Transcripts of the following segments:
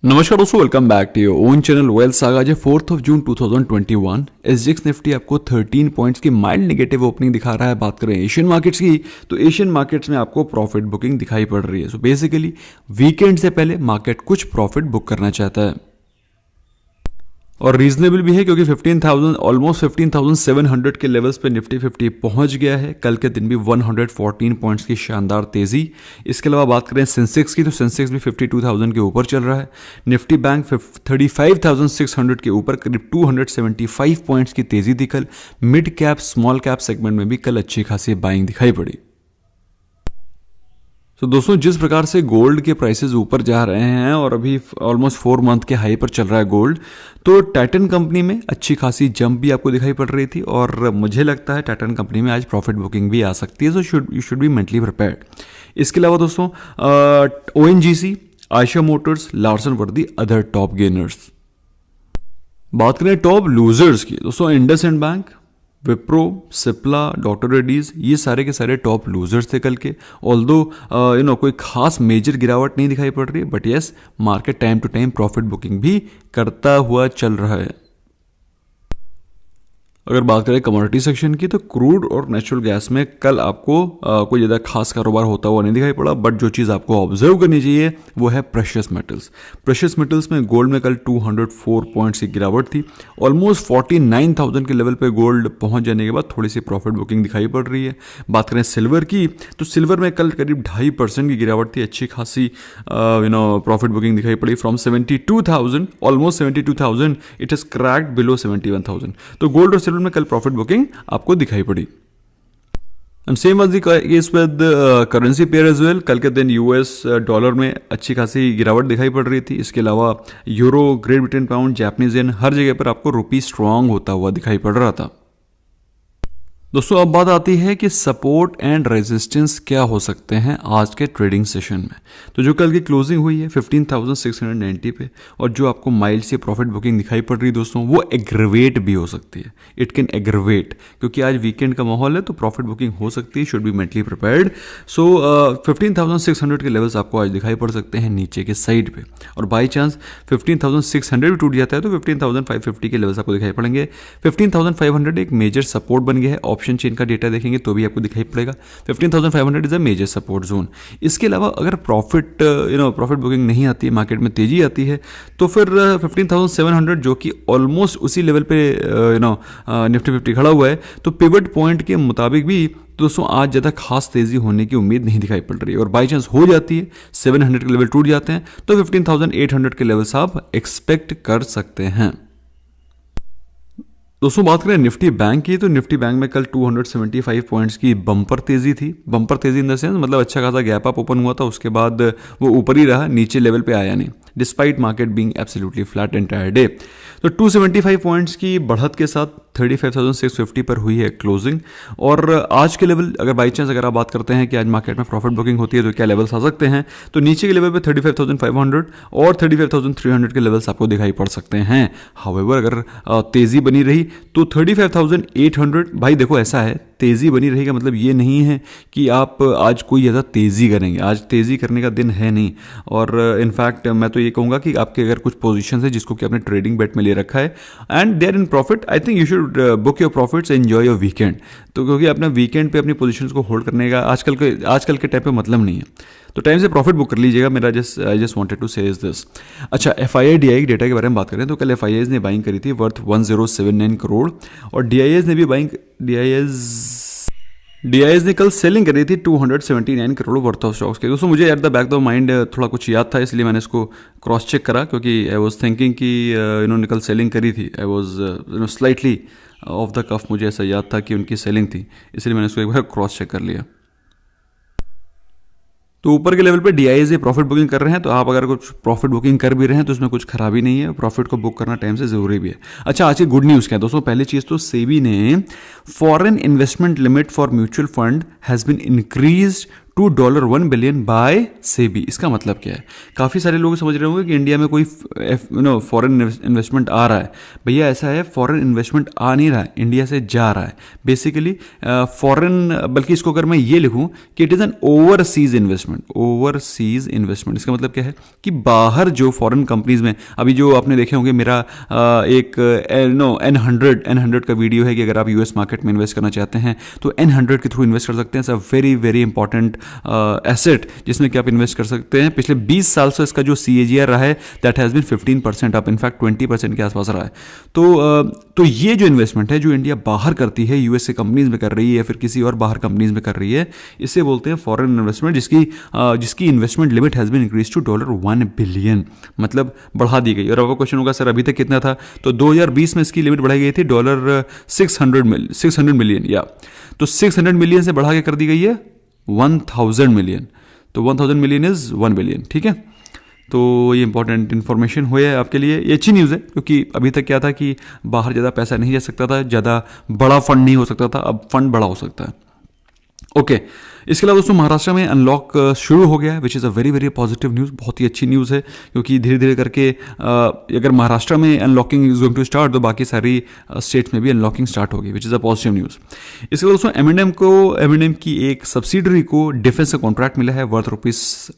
नमस्कार दोस्तों, welcome back to your own channel wealth saga. आज 4 जून 2021 एसजीएक्स निफ्टी आपको 13 पॉइंट्स की माइल्ड नेगेटिव ओपनिंग दिखा रहा है। बात करें एशियन मार्केट्स की तो एशियन मार्केट्स में आपको प्रॉफिट बुकिंग दिखाई पड़ रही है। सो बेसिकली वीकेंड से पहले मार्केट कुछ प्रॉफिट बुक करना चाहता है और रीजनेबल भी है क्योंकि 15,000 ऑलमोस्ट 15,700 के लेवल्स पे निफ्टी 50 पहुंच गया है। कल के दिन भी 114 पॉइंट्स की शानदार तेजी। इसके अलावा बात करें सेंसेक्स की तो सेंसेक्स भी 52,000 के ऊपर चल रहा है। निफ्टी बैंक 35,600 के ऊपर करीब 275 पॉइंट्स की तेजी थी कल। Mid cap small cap segment में भी कल अच्छी खासी बाइंग दिखाई पड़ी। तो दोस्तों, जिस प्रकार से गोल्ड के प्राइसेस ऊपर जा रहे हैं और अभी ऑलमोस्ट 4 मंथ के हाई पर चल रहा है गोल्ड, तो टाइटन कंपनी में अच्छी खासी जंप भी आपको दिखाई पड़ रही थी और मुझे लगता है टाइटन कंपनी में आज प्रॉफिट बुकिंग भी आ सकती है। So you should be mentally prepared. इसके अलावा दोस्तों ONGC, Ayesha Motors, Larsen were the other top gainers. बात करें टॉप लूजर्स की दोस्तों, इंडसइंड बैंक, विप्रो, सिप्ला, डॉक्टर रेड्डीज, ये सारे के सारे टॉप लूजर्स थे कल के। ऑल्दो कोई खास मेजर गिरावट नहीं दिखाई पड़ रही है, but yes market time to time profit booking भी करता हुआ चल रहा है। अगर बात करें कमोडिटी सेक्शन की तो क्रूड और नेचुरल गैस में कल आपको कोई ज़्यादा खास कारोबार होता हुआ नहीं दिखाई पड़ा, बट जो चीज़ आपको ऑब्जर्व करनी चाहिए वो है प्रेशियस मेटल्स। प्रेशियस मेटल्स में गोल्ड में कल 204 पॉइंट्स की गिरावट थी। ऑलमोस्ट 49,000 के लेवल पे गोल्ड पहुंच जाने के बाद थोड़ी सी प्रॉफिट बुकिंग दिखाई पड़ रही है। बात करें सिल्वर की तो सिल्वर में कल करीब 2.5% की गिरावट थी। अच्छी खासी प्रॉफिट बुकिंग दिखाई पड़ी। From 72,000 almost 72,000 it has cracked below 71,000। तो गोल्ड और सिल्वर में कल प्रॉफिट बुकिंग आपको दिखाई पड़ी। And same was the case with currency pair as well. कल के दिन यूएस डॉलर में अच्छी खासी गिरावट दिखाई पड़ रही थी। इसके अलावा euro, Great Britain pound, Japanese yen, हर जगह पर आपको रुपी स्ट्रांग होता हुआ दिखाई पड़ रहा था। दोस्तों, अब बात आती है कि सपोर्ट एंड रेजिस्टेंस क्या हो सकते हैं आज के ट्रेडिंग सेशन में। तो जो कल की क्लोजिंग हुई है 15,690 पे और जो आपको माइल्ड से प्रॉफिट बुकिंग दिखाई पड़ रही है दोस्तों, वो एग्रवेट भी हो सकती है। इट कैन एग्रवेट क्योंकि आज वीकेंड का माहौल है तो प्रॉफिट बुकिंग हो सकती है। Should be mentally prepared. So 15,600 के लेवल्स आपको आज दिखाई पड़ सकते हैं नीचे के साइड पे, और बाई चांस 15,600 भी टूट जाता है तो 15,550 के लेवल्स आपको दिखाई पड़ेंगे। 15,500 एक मेजर सपोर्ट बन गया है। ऑप्शन चेन का डेटा देखेंगे तो भी आपको दिखाई पड़ेगा 15,500 is a major support zone. इसके अलावा अगर प्रॉफिट बुकिंग नहीं आती है, मार्केट में तेजी आती है, तो फिर 15,700 जो कि ऑलमोस्ट उसी लेवल पे निफ्टी 50 खड़ा हुआ है, तो पिवट पॉइंट के मुताबिक भी दोस्तों आज ज़्यादा खास तेजी होने की उम्मीद नहीं दिखाई पड़ रही है। और बाई चांस हो जाती है 700 के लेवल टूट जाते हैं तो 15,800 के लेवल्स आप एक्सपेक्ट कर सकते हैं। दोस्तों, बात करें निफ्टी बैंक की तो निफ्टी बैंक में कल 275 पॉइंट्स की बम्पर तेजी थी। बम्पर तेजी इन द सेंस मतलब अच्छा खासा गैप अप ओपन हुआ था, उसके बाद वो ऊपर ही रहा, नीचे लेवल पे आया नहीं, despite market being absolutely flat entire day. तो 275 पॉइंट्स की बढ़त के साथ 35,650 पर हुई है क्लोजिंग। और आज के लेवल अगर बाई चांस अगर आप बात करते हैं कि आज मार्केट में प्रॉफिट बुकिंग होती है तो क्या लेवल्स आ सकते हैं, तो नीचे के लेवल पे 35,500 और 35,300 के लेवल्स आपको दिखाई पड़ सकते हैं। हाउएवर अगर तेजी बनी रही तो 35,800, भाई देखो ऐसा है, तेजी बनी रहेगा मतलब ये नहीं है कि आप आज कोई ज़्यादा तेजी करेंगे। आज तेजी करने का दिन है नहीं। और इनफैक्ट मैं तो ये कहूँगा कि आपके अगर कुछ पोजीशन है जिसको कि आपने ट्रेडिंग बेट में ले रखा है and they're in profit, I think you should book your profits, enjoy your weekend. तो क्योंकि अपना वीकेंड पे अपनी पोजीशंस को होल्ड करने का आजकल के टाइम पे मतलब नहीं है, तो टाइम से प्रॉफिट बुक कर लीजिएगा। मेरा आई जस्ट वांटेड टू से इज दिस। अच्छा, FII-DI डेटा के बारे में बात करें तो कल FIIs ने बाइंग करी थी वर्थ 1079 करोड़ और DIIs ने भी बाइंग DIIs ने कल सेलिंग करी थी 279 करोड़ वर्थ ऑफ स्टॉक्स के। दोस्तों, मुझे at the back of mind थोड़ा कुछ याद था, इसलिए मैंने इसको क्रॉस चेक करा क्योंकि आई वॉज थिंकिंग कि इन्होंने कल सेलिंग करी थी। I was slightly off the cuff, मुझे ऐसा याद था कि उनकी सेलिंग थी, इसलिए मैंने इसको एक बार क्रॉस चेक कर लिया। तो ऊपर के लेवल पे DIIs प्रॉफिट बुकिंग कर रहे हैं, तो आप अगर कुछ प्रॉफिट बुकिंग कर भी रहे हैं तो उसमें कुछ खराबी नहीं है, प्रॉफिट को बुक करना टाइम से ज़रूरी भी है। अच्छा, आज की गुड न्यूज़ क्या है दोस्तों? पहली चीज़ तो सेबी ने foreign investment limit for mutual fund has been increased to $1 billion by SEBI. इसका मतलब क्या है? काफ़ी सारे लोग समझ रहे होंगे कि इंडिया में कोई फॉरेन इन्वेस्टमेंट आ रहा है। भैया ऐसा है, फॉरेन इन्वेस्टमेंट आ नहीं रहा है, इंडिया से जा रहा है बेसिकली फॉरेन। बल्कि इसको अगर मैं ये लिखूं कि it is an overseas investment. Overseas investment इसका मतलब क्या है कि बाहर जो फॉरेन कंपनीज में, अभी जो आपने देखे होंगे मेरा एक N100 का वीडियो है कि अगर आप यूएस मार्केट में इन्वेस्ट करना चाहते हैं तो N100 के थ्रू इन्वेस्ट कर सकते हैं। It's a very very important asset जिसमें कि आप इन्वेस्ट कर सकते हैं। पिछले 20 साल से इसका जो CAGR रहा है that has been 15% up, in fact 20% के आसपास रहा है। तो ये जो इन्वेस्टमेंट है जो इंडिया बाहर करती है, यूएस से कंपनीज में कर रही है या फिर किसी और बाहर कंपनीज में कर रही है, इसे बोलते हैं फॉरेन इन्वेस्टमेंट, जिसकी investment limit has been increase to $1 billion, मतलब बढ़ा दी गई। और आपका क्वेश्चन होगा सर अभी तक कितना था? तो 2020 में इसकी लिमिट बढ़ाई गई थी $600 मिलियन, या तो 600 मिलियन से बढ़ा के कर दी गई है 1000 मिलियन। तो 1000 मिलियन इज 1 बिलियन, ठीक है। तो ये इंपॉर्टेंट इन्फॉर्मेशन हुई है आपके लिए। ये अच्छी न्यूज़ है क्योंकि अभी तक क्या था कि बाहर ज़्यादा पैसा नहीं जा सकता था, ज़्यादा बड़ा फंड नहीं हो सकता था, अब फंड बड़ा हो सकता है। ओके, इसके अलावा दोस्तों महाराष्ट्र में अनलॉक शुरू हो गया है, विच is a very very positive news. बहुत ही अच्छी न्यूज़ है क्योंकि धीरे धीरे करके अगर महाराष्ट्र में unlocking is going to start तो बाकी सारी स्टेट्स में भी अनलॉकिंग स्टार्ट होगी, which is a positive news. इसके अलावा दोस्तों M&M की एक सब्सिडरी को डिफेंस का कॉन्ट्रैक्ट मिला है वर्थ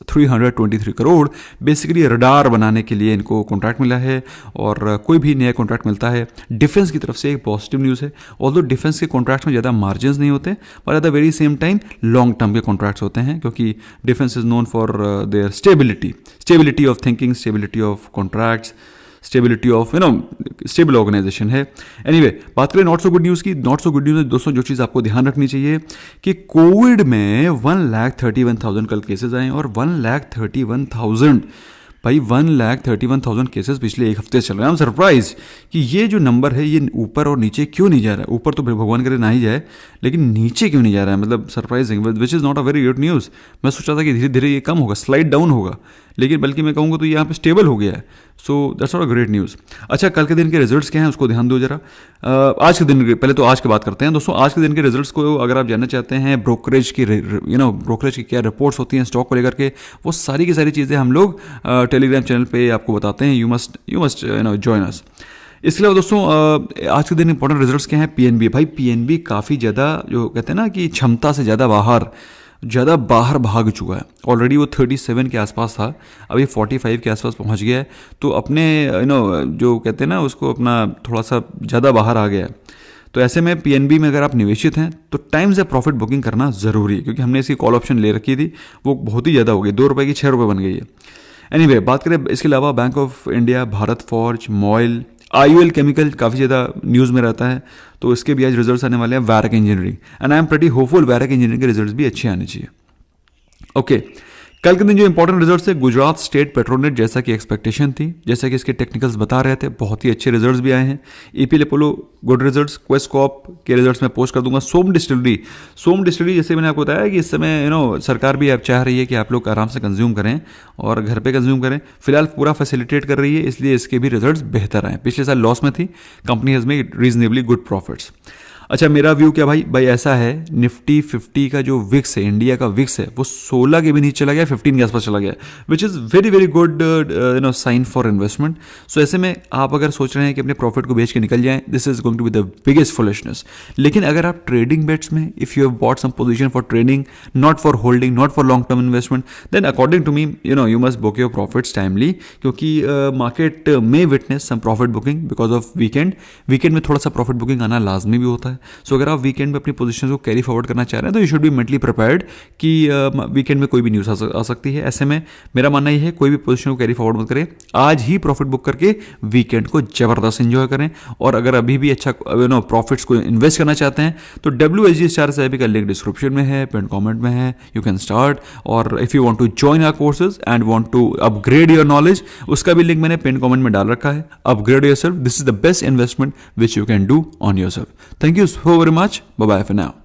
₹323 करोड़। बेसिकली रडार बनाने के लिए इनको कॉन्ट्रैक्ट मिला है, और कोई भी नया कॉन्ट्रैक्ट मिलता है डिफेंस की तरफ से एक पॉजिटिव न्यूज़ है। ऑल्दो डिफेंस के कॉन्ट्रैक्ट में ज़्यादा मार्जिन नहीं होते, पर at the very same time long term के कॉन्ट्रैक्ट्स होते हैं, क्योंकि defence is known for their stability of thinking, stability of contracts, stability of stable organisation है। एनीवे, बात करें नॉट सो गुड न्यूज़ की। नॉट सो गुड न्यूज़ में दोस्तों जो चीज़ आपको ध्यान रखनी चाहिए कि कोविड में 1,31,000 कल केसेस आए, और 1,31,000 भाई 1,31,000 केसेस पिछले एक हफ्ते से चल रहे हैं। आई एम सरप्राइज कि ये जो नंबर है ये ऊपर और नीचे क्यों नहीं जा रहा है। ऊपर तो भगवान करे ना ही जाए, लेकिन नीचे क्यों नहीं जा रहा है, मतलब surprising, which is not a very good news. मैं सोचा था कि धीरे धीरे ये कम होगा, स्लाइड डाउन होगा, लेकिन बल्कि मैं कहूँगा तो यहाँ पे स्टेबल हो गया है। So that's not a great news. अच्छा, कल के दिन के रिजल्ट्स क्या हैं उसको ध्यान दो जरा। आज के दिन, पहले तो आज की बात करते हैं दोस्तों। आज के दिन के रिजल्ट्स को अगर आप जानना चाहते हैं, ब्रोकरेज की ब्रोकरेज की क्या रिपोर्ट्स होती हैं स्टॉक को लेकर के, वो सारी की सारी चीज़ें हम लोग टेलीग्राम चैनल पे आपको बताते हैं। You must join us. इसके अलावा दोस्तों आज के दिन इंपॉर्टेंट रिजल्ट्स क्या हैं? PNB, भाई PNB काफ़ी ज़्यादा, जो कहते हैं ना कि क्षमता से ज़्यादा बाहर भाग चुका है। ऑलरेडी वो 37 के आसपास था, अभी 45 के आसपास पहुंच गया है। तो अपने जो कहते हैं ना उसको, अपना थोड़ा सा ज़्यादा बाहर आ गया है। तो ऐसे में PNB में अगर आप निवेशित हैं तो टाइम से प्रॉफिट बुकिंग करना ज़रूरी है, क्योंकि हमने इसकी कॉल ऑप्शन ले रखी थी, वो बहुत ही ज़्यादा हो गई, ₹2 की ₹6 बन गई है। एनीवे, बात करें इसके अलावा bank of India, Bharat forge, MOIL, IOL chemical काफ़ी ज़्यादा न्यूज़ में रहता है, तो इसके भी आज रिजल्ट्स आने वाले हैं। Varroc engineering, and I am pretty hopeful Varroc engineering के रिजल्ट्स भी अच्छे आने चाहिए। ओके, कल के दिन जो इंपॉर्टेंट रिजल्ट्स है, गुजरात स्टेट पेट्रोनेट, जैसा कि एक्सपेक्टेशन थी, जैसा कि इसके टेक्निकल्स बता रहे थे, बहुत ही अच्छे रिजल्ट्स भी आए हैं। EPL Apollo good results, Quess Corp के रिजल्ट्स मैं पोस्ट कर दूंगा। सोम डिस्टिलरी जैसे मैंने आपको बताया कि इस समय सरकार भी अब चाह रही है कि आप लोग आराम से कंज्यूम करें और घर पे कंज्यूम करें, फिलहाल पूरा फैसिलिटेट कर रही है, इसलिए इसके भी रिजल्ट्स बेहतर आए। पिछले साल लॉस में थी, company has made reasonably good profits. अच्छा, मेरा व्यू क्या भाई ऐसा है, निफ्टी 50 का जो विक्स है, इंडिया का विक्स है, वो 16 के भी नीचे चला गया, 15 के आसपास चला गया, which is very very good sign for investment. So ऐसे में आप अगर सोच रहे हैं कि अपने प्रॉफिट को बेच के निकल जाएं, this is going to be the biggest foolishness. लेकिन अगर आप ट्रेडिंग बेट्स में, if you have bought some position for trading, not for holding, not for long term investment, then according to me you must book your profits timely, क्योंकि market में witness some profit booking because of weekend में थोड़ा सा profit booking आना लाजमी भी होता है। सो अगर आप वीकेंड में अपनी पोजीशन को कैरी फॉरवर्ड करना चाह रहे हैं तो you should be mentally prepared कि वीकेंड में कोई भी न्यूज़ आ सकती है। ऐसे में मेरा मानना ये है, कोई भी पोजीशन को कैरी फॉरवर्ड मत करें, आज ही प्रॉफिट बुक करके वीकेंड को जबरदस्त एंजॉय करें। और अगर अभी भी अच्छा प्रॉफिट्स को इन्वेस्ट करना चाहते हैं तो WSG स्टार SIP का लिंक डिस्क्रिप्शन में है, पिन कमेंट में है, यू कैन स्टार्ट। और if you want to join our courses and want to upgrade your knowledge, उसका भी लिंक मैंने पिन कमेंट में डाल रखा है। Upgrade yourself, this is the best investment which you can do on yourself. Thank you so very much, bye bye for now.